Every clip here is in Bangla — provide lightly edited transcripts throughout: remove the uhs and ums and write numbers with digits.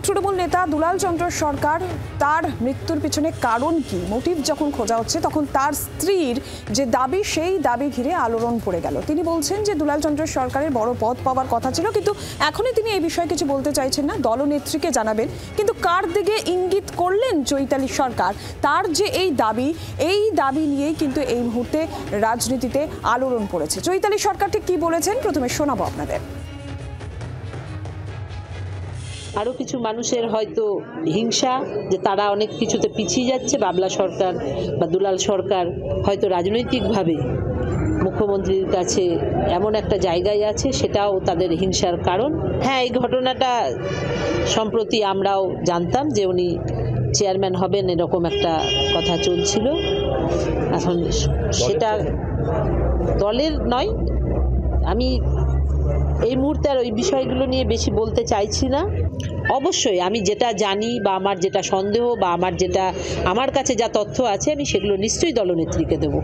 তৃণমূল নেতা দুলাল চন্দ্র সরকার তার মৃত্যুর পিছনে কারণ কি, মোটিভ যখন খোঁজা হচ্ছে তখন তার স্ত্রীর যে দাবি সেই দাবি ঘিরে আলোড়ন পড়ে গেল। তিনি বলছেন যে দুলাল চন্দ্র সরকারের বড় পদ পাওয়ার কথা ছিল, কিন্তু এখনই তিনি এই বিষয়ে কিছু বলতে চাইছেন না, দলনেত্রীকে জানাবেন। কিন্তু কার দিকে ইঙ্গিত করলেন চৈতালি সরকার, তার যে এই দাবি নিয়েই কিন্তু এই মুহূর্তে রাজনীতিতে আলোড়ন পড়েছে। চৈতালি সরকার ঠিক কি বলেছেন প্রথমে শোনাবো আপনাদের। আরও কিছু মানুষের হয়তো হিংসা যে তারা অনেক কিছুতে পিছিয়ে যাচ্ছে, বাবলা সরকার বা দুলাল সরকার হয়তো রাজনৈতিকভাবে মুখ্যমন্ত্রীর কাছে এমন একটা জায়গায় আছে, সেটাও তাদের হিংসার কারণ। হ্যাঁ, এই ঘটনাটা সম্প্রতি আমরাও জানতাম যে উনি চেয়ারম্যান হবেন, এরকম একটা কথা চলছিল। এখন সেটা দলের নয়, আমি এই মুহূর্তে আর ওই বিষয়গুলো নিয়ে বেশি বলতে চাইছি না। অবশ্যই আমি যেটা জানি বা আমার যেটা সন্দেহ বা আমার কাছে যা তথ্য আছে আমি সেগুলো নিশ্চয়ই দলনেত্রীকে দেব।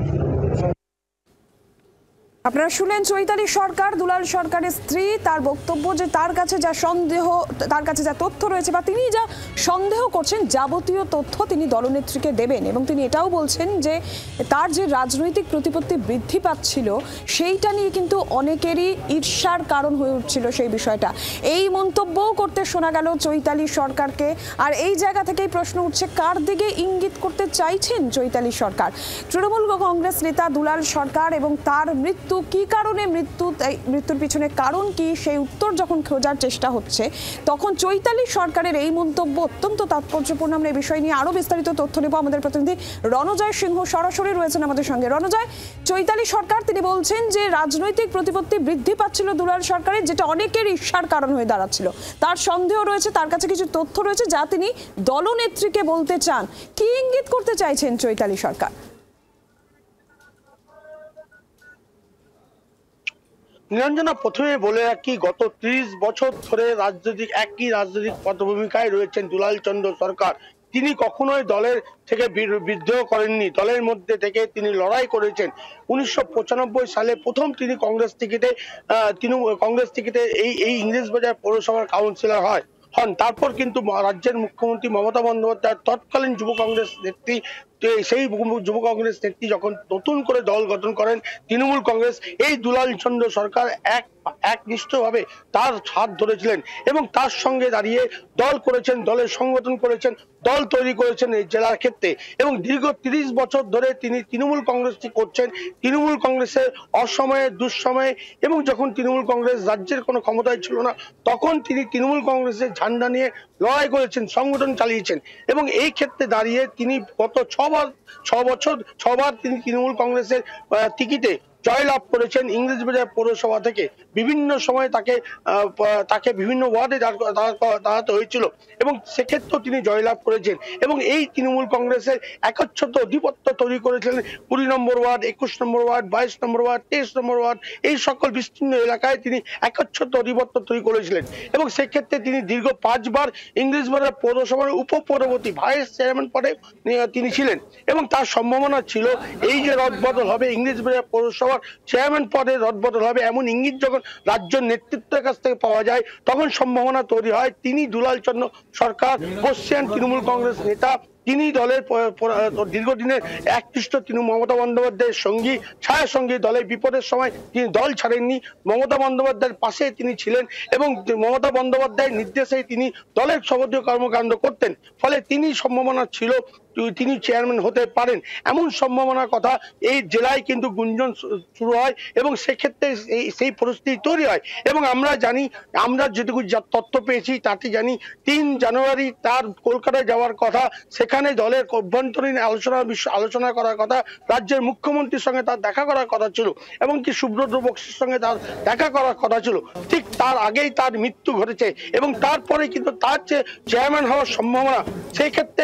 আপনারা শুনলেন চৈতালি সরকার, দুলাল সরকারের স্ত্রী, তার বক্তব্য যে তার কাছে যা সন্দেহ, তার কাছে যা তথ্য রয়েছে বা তিনি যা সন্দেহ করছেন যাবতীয় তথ্য তিনি দলনেত্রীকে দেবেন। এবং তিনি এটাও বলছেন যে তার যে রাজনৈতিক প্রতিপত্তি বৃদ্ধি পাচ্ছিল সেইটা নিয়ে কিন্তু অনেকেরই ঈর্ষার কারণ হয়ে উঠছিল সেই বিষয়টা। এই মন্তব্যও করতে শোনা গেল চৈতালি সরকারকে। আর এই জায়গা থেকেই প্রশ্ন উঠছে, কার দিকে ইঙ্গিত করতে চাইছেন চৈতালি সরকার? তৃণমূল কংগ্রেস নেতা দুলাল সরকার এবং তার কি কারণে মৃত্যুর পিছনে কারণ কি, সেই উত্তর যখন খোঁজার চেষ্টা হচ্ছে তখন চৈতালি সরকারের এই মন্তব্য অত্যন্ত তাৎপর্যপূর্ণ। আমরা এই বিষয় নিয়ে আরো বিস্তারিত তথ্য নেব। আমাদের প্রতিনিধি রণজয় সিংহ সরাসরি রয়েছেন আমাদের সঙ্গে। রণজয়, চৈতালি সরকার তিনি বলছেন যে রাজনৈতিক প্রতিপত্তি বৃদ্ধি পাচ্ছিল দুলাল সরকারের, যেটা অনেকের ঈর্ষার কারণ হয়ে দাঁড়াচ্ছিল। তার সন্দেহ রয়েছে, তার কাছে কিছু তথ্য রয়েছে যা তিনি দলনেত্রীকে বলতে চান। কি ইঙ্গিত করতে চাইছেন চৈতালি সরকার? নিরঞ্জনা, প্রথমে বলে রাখি, গত 30 বছর ধরে একই রাজনৈতিক পটভূমিকায় রয়েছেন দুলাল চন্দ্র সরকার। তিনি কখনোই দলের থেকে বিদ্রোহ করেননি, দলের মধ্যে থেকে তিনি লড়াই করেছেন। 1995 সালে প্রথম তিনি কংগ্রেস টিকিটে এই ইংরেজবাজার পৌরসভার কাউন্সিলর হন। তারপর কিন্তু রাজ্যের মুখ্যমন্ত্রী মমতা বন্দ্যোপাধ্যায় তৎকালীন যুব কংগ্রেস নেত্রী, সেই যুব কংগ্রেস নেত্রী যখন নতুন করে দল গঠন করেন তৃণমূল কংগ্রেস, এই দুলাল চন্দ্র সরকার একনিষ্ঠভাবে তার হাত ধরেছিলেন এবং তার সঙ্গে দাঁড়িয়ে দল করেছেন, দলের সংগঠন করেছেন, দল তৈরি করেছেন এই জেলার ক্ষেত্রে। এবং দীর্ঘ 30 বছর ধরে তিনি তৃণমূল কংগ্রেসটি করছেন। তৃণমূল কংগ্রেসের অসময়ে, দুঃসময়ে এবং যখন তৃণমূল কংগ্রেস রাজ্যের কোনো ক্ষমতায় ছিল না, তখন তিনি তৃণমূল কংগ্রেসের ঝান্ডা নিয়ে লড়াই করেছেন, সংগঠন চালিয়েছেন। এবং এই ক্ষেত্রে দাঁড়িয়ে তিনি গত 6 বার তিনি তৃণমূল কংগ্রেসের টিকিটে জয়লাভ করেছেন ইংরেজবাজার পৌরসভা থেকে। বিভিন্ন সময় তাকে বিভিন্ন ওয়ার্ডে দাঁড়াতে হয়েছিল এবং সেক্ষেত্রেও তিনি জয়লাভ করেছেন। এবং এই তৃণমূল কংগ্রেসের একচ্ছত্র আধিপত্য তৈরি করেছিলেন 20 নম্বর ওয়ার্ড, 21 নম্বর ওয়ার্ড, 22 নম্বর ওয়ার্ড, 23 নম্বর ওয়ার্ড, এই সকল বিস্তীর্ণ এলাকায় তিনি একচ্ছত্র আধিপত্য তৈরি করেছিলেন। এবং সেক্ষেত্রে তিনি দীর্ঘ 5 বার ইংরেজবাজার পৌরসভার উপপৌরপতি, ভাইস চেয়ারম্যান পদে তিনি ছিলেন। এবং তার সম্ভাবনা ছিল এই যে রদবদল হবে, ইংরেজবাজার পৌরসভার চেয়ারম্যান পদে রদবদল হবে, এমন ইঙ্গিত যখন রাজ্য নেতৃত্বের কাছ থেকে পাওয়া যায় তখন সম্ভাবনা তৈরি হয়। তিনি দুলাল চন্দ্র সরকার বর্ষিয়ান তৃণমূল কংগ্রেস নেতা, তিনি দলের দীর্ঘদিনের একনিষ্ঠ মমতা বন্দ্যোপাধ্যায়ের সঙ্গী, ছায়া সঙ্গী। দলের বিপদের সময় তিনি দল ছাড়েননি, মমতা বন্দ্যোপাধ্যায়ের পাশে তিনি ছিলেন এবং মমতা বন্দ্যোপাধ্যায়ের নির্দেশেই তিনি দলের যাবতীয় কর্মকাণ্ড করতেন। ফলে তিনি সম্ভাবনা ছিল তিনি চেয়ারম্যান হতে পারেন, এমন সম্ভাবনার কথা এই জেলায় কিন্তু গুঞ্জন শুরু হয় এবং সেক্ষেত্রে সেই পরিস্থিতি তৈরি হয়। এবং আমরা যেটুকু তথ্য পেয়েছি তাতে জানি 3 জানুয়ারি তার কলকাতায় যাওয়ার কথা, সেখানে দলের অভ্যন্তরীণ আলোচনা করার কথা, রাজ্যের মুখ্যমন্ত্রীর সঙ্গে তার দেখা করার কথা ছিল এবং কি সুব্রত বক্সির সঙ্গে তার দেখা করার কথা ছিল। ঠিক তার আগেই তার মৃত্যু ঘটেছে এবং তারপরে কিন্তু তার যে চেয়ারম্যান হওয়ার সম্ভাবনা, সেই ক্ষেত্রে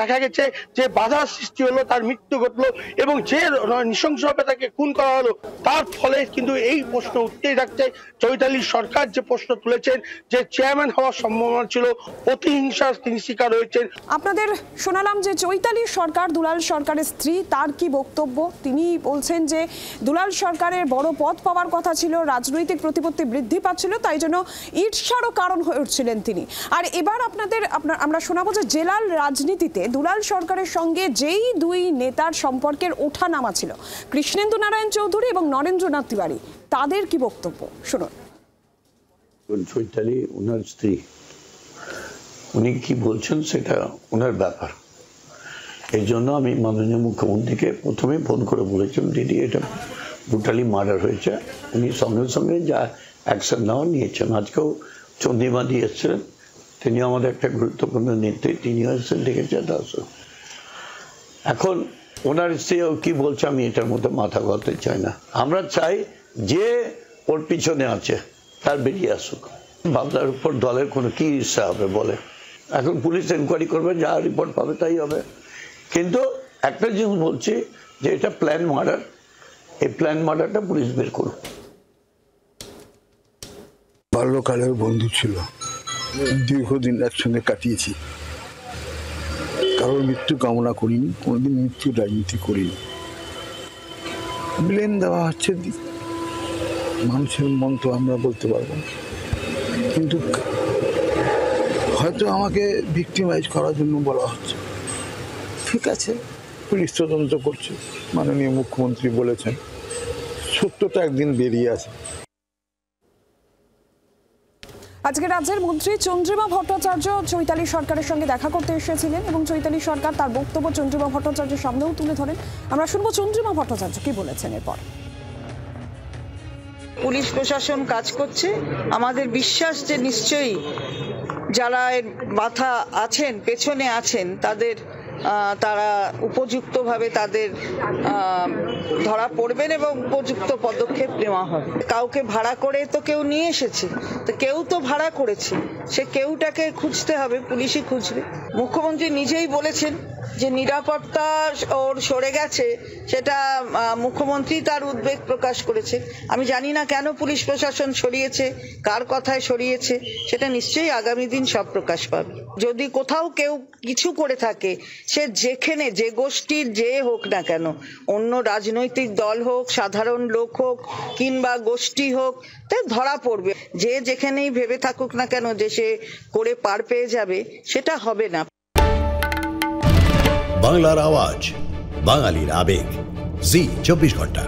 দেখা গেছে যে বাধা সৃষ্টি হলো, তার মৃত্যু ঘটলো এবং যে নৃশংসভাবে তাকে খুন করা হলো, তার ফলে কিন্তু এই প্রশ্ন উঠতেই থাকছে। চৈতালি সরকার যে প্রশ্ন তুলেছেন যে চেয়ারম্যান হওয়ার সম্ভাবনা ছিল, প্রতিহিংসার তিনি শিকার হয়েছেন। আপনাদের শোনালাম যে চৈতালি সরকার, দুলাল সরকারের স্ত্রী, তার কি বক্তব্য। তিনি বলছেন যে দুলাল সরকারের বড় পদ পাওয়ার কথা ছিল, রাজনৈতিক প্রতিপত্তি বৃদ্ধি পাচ্ছিল, তাই জন্য ঈর্ষারও কারণ হয়ে উঠছিলেন তিনি। আর এবার আমরা শোনাবো যে জেলার রাজনীতিতে দুলাল সরকারের সঙ্গে যেই দুই নেতার সম্পর্কের ওঠানামা ছিল, কৃষ্ণেন্দু নারায়ণ চৌধুরী এবং নরেন্দ্রনাথ তিওয়ারি, তাদের কি বক্তব্য শুনুন। চৈতালি ওনার স্ত্রী, উনি কি বলছেন সেটা ওনার ব্যাপার। এই জন্য আমি মাননীয় মুখ্যমন্ত্রীকে প্রথমে ফোন করে বলেছিলাম, দিদি এটা ব্রুটালি মার্ডার হয়েছে। উনি সঙ্গে সঙ্গে যা অ্যাকশন নেওয়া নিয়েছেন। আজকেও চন্দ্রিমাদি এসেছিলেন, তিনি আমাদের একটা গুরুত্বপূর্ণ নেত্রী, তিনিও এসেছেন, ডেকেছেন। এখন ওনার স্ত্রী কি বলছে আমি এটার মধ্যে মাথা ঘামাতে চাই না। আমরা চাই যে ওর পিছনে আছে তার বেরিয়ে আসুক। বাবলার উপর দলের কোনো কি ইচ্ছা হবে বলে? এখন পুলিশ এনকোয়ারি করবে, যা রিপোর্ট পাবে তাই হবে। কিন্তু একটা জিনিস বলছি যে এটা প্ল্যান মার্ডার, এই প্ল্যান মার্ডারটা পুলিশ বের করুক। বাল্যকালের বন্ধু ছিল, দীর্ঘদিন একসঙ্গে কাটিয়েছি। কারোর মৃত্যু কামনা করিনি, কোনোদিন মৃত্যুর রাজনীতি করিনি। ব্লেম দেওয়া হচ্ছে, মানুষের মন তো আমরা বলতে পারবো না, কিন্তু হয়তো আমাকে ভিক্টিমাইজ করার জন্য বলা হচ্ছে। ঠিক আছে, পুলিশ তদন্ত করছে, মাননীয় মুখ্যমন্ত্রী বলেছেন সত্যটা একদিন বেরিয়ে আসে। আজকে রাজ্যের মন্ত্রী চন্দ্রিমা ভট্টাচার্য চৈতালি সরকারের সঙ্গে দেখা করতে এসেছিলেন এবং চৈতালি সরকার তার বক্তব্য চন্দ্রিমা ভট্টাচার্যের সামনেও তুলে ধরেন। আমরা শুনবো চন্দ্রিমা ভট্টাচার্য কি বলেছেন এরপর। পুলিশ প্রশাসন কাজ করছে, আমাদের বিশ্বাস যে নিশ্চয়ই যারা এর মাথা আছেন, পেছনে আছেন, তারা উপযুক্তভাবে তাদের ধরা পড়বেন এবং উপযুক্ত পদক্ষেপ নেওয়া হবে। কাউকে ভাড়া করে তো কেউ নিয়ে এসেছে, তো কেউ তো ভাড়া করেছে, সে কেউটাকে খুঁজতে হবে, পুলিশই খুঁজবে। মুখ্যমন্ত্রী নিজেই বলেছেন যে নিরাপত্তা ওর সরে গেছে, সেটা মুখ্যমন্ত্রী তার উদ্বেগ প্রকাশ করেছে। আমি জানি না কেন পুলিশ প্রশাসন সরিয়েছে, কার কথায় সরিয়েছে, সেটা নিশ্চয়ই আগামী দিন সব প্রকাশ পাবে। যদি কোথাও কেউ কিছু করে থাকে, সে যেখানে যে গোষ্ঠীর যে হোক না কেন, অন্য রাজনৈতিক দল হোক, সাধারণ লোক হোক কিংবা গোষ্ঠী হোক, তা ধরা পড়বে। যে যেখানেই ভেবে থাকুক না কেন যে সে করে পার পেয়ে যাবে, সেটা হবে না। বাংলার আওয়াজ, বাঙালির আবেগ, জি 24 ঘন্টা।